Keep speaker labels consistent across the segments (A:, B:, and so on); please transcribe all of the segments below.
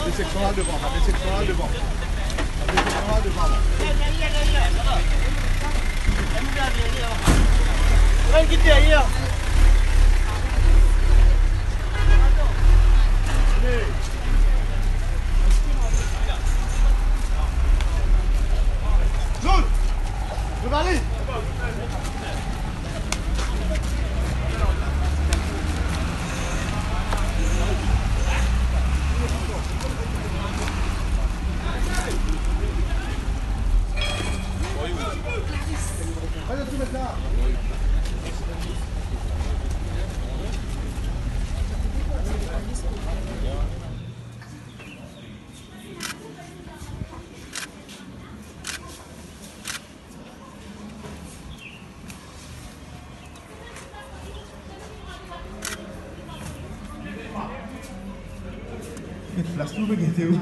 A: des sections devant, des sections devant. Des sections devant. Zone! Le mari! Place tout regardez où?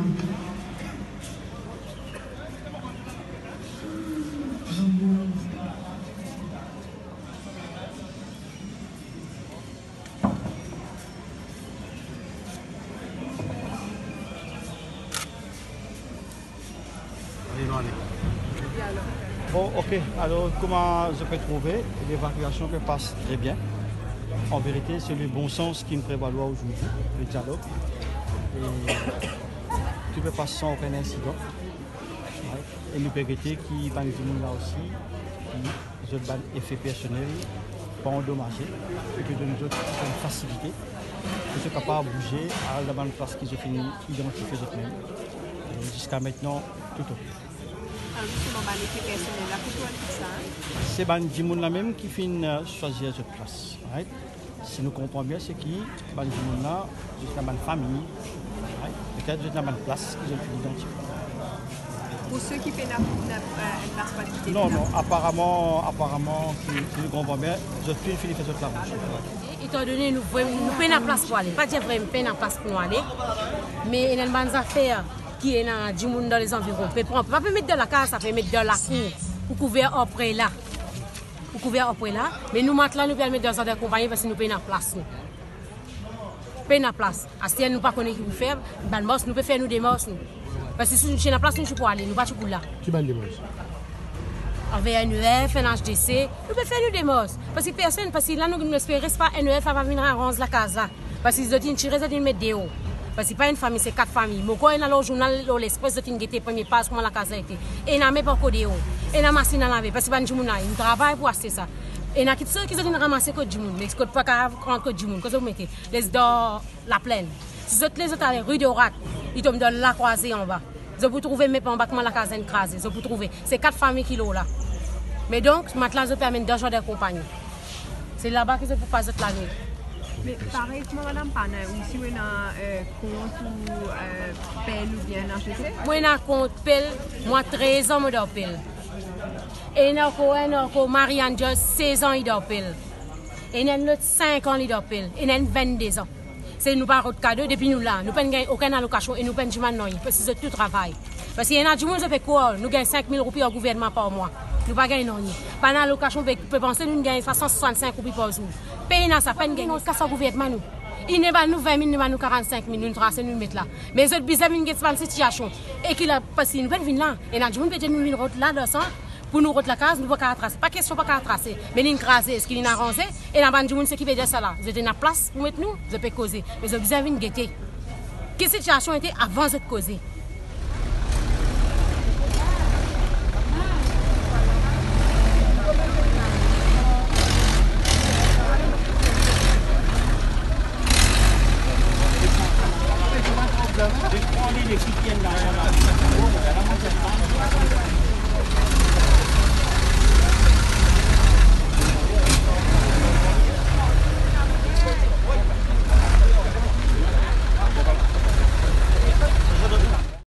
B: Bon, ok. Alors, comment je peux trouver l'évacuation que passe très bien. En vérité, c'est le bon sens qui me prévaloir aujourd'hui, le dialogue. Et tu peux passer sans aucun incident. Ouais. Et nous vérité qui va nous dire là aussi, qui ont un effet personnel, pas endommagé, et que de nous autres une facilité. Ils sont capables de bouger à la bonne place qu'ils ont fini d'identifier eux-mêmes. Jusqu'à maintenant, tout ok. C'est Bandimoun là même qui finit choisir cette place. Right? Si nous comprenons bien, c'est qui Bandimoun là, jusqu'à ma famille, right? Peut-être jusqu'à ma place qu'ils ont fini d'identifier.
C: Pour ceux qui font la place pas
B: non, non, apparemment, si nous comprenons bien, je finis de faire cette place.
D: Étant donné nous prenons la place pour aller, pas dire vraiment prenons la place pour nous aller, mais il y a une bonne affaire qui est dans les environs. On ne peut pas mettre dans la case, ça peut mettre dans la cour, pour couvrir après là. Pour couvrir après là. Mais nous, maintenant, nous pouvons mettre dans une compagnie parce que nous payons la place. Nous payons la place. Si nous ne pas connaître qui vous faire, nous pouvons faire nous des morses. Parce que si nous sommes la place, nous ne pouvons pas aller, nous ne pouvons pas là.
A: Qui va les morses?
D: Avec NEF, NHDC, nous pouvons faire nous des morses. Parce que personne, parce que là, nous n'espérons pas NEF va venir arranger la case là. Parce qu'ils ont tiré, ils ont mis des hauts. Parce que ce n'est pas une famille, c'est 4 familles. Mais quand on a le journal, l'Express, de Tinguete, premier pas, comment la case a été. Et on n'a même pas encore de haut. Et on a machine à laver. Parce que ils travaillent pour acheter ça. Et on a ceux qui ont ramassé code du monde. Mais code pas quand code du monde. Qu'est-ce que vous mettez? Les dans la plaine. Si les autres allaient rue de Rat, ils tombent dans la croisée en bas. Ils peuvent trouver même pas en bas comment la case est écrasée. Ils peuvent trouver. C'est 4 familles qui sont là. Mais donc, maintenant, ils permettent d'argent de compagnie. C'est là-bas qu'ils ne peuvent pas être la nuit.
C: Mais pareil, madame Pana, si vous avez un compte ou PEL ou bien HDC?
D: Moi, j'ai un compte PEL, moi 13 ans, je dois PEL. Et j'ai encore Marianne, 16 ans, il doit PEL. Et j'ai 5 ans, il doit PEL. Et j'ai 22 ans. C'est nous pas de cadeau depuis nous là. Nous n'avons aucune allocation et nous n'avons pas de parce que c'est tout travail. Parce qu'il y a des gens qui fait quoi? Nous gagnons 5 000 roupies au gouvernement par mois. Nous ne gagnons rien. Pendant l'allocation, vous pouvez penser que nous gagnons 365 roupies par jour. Pays n'a ça, pas de gagner. Qu'est-ce que le gouvernement nous? Il n'est pas nous 20 000, nous 45 000, nous tracer, nous mettre là. Mais les autres bizarres, nous avons une situation. Et qu'il a passé une bonne vie là. Et nous avons une route là, pour nous route la case, nous ne pouvons pas tracer. Pas question de pas tracer. Mais nous tracer, est-ce qu'il y a arrangé? Et la bande du monde, ce qui veut dire ça là. Vous êtes dans la place pour mettre nous, vous pouvez causer. Mais vous avez une gaieté. Quelle situation était avant de causer?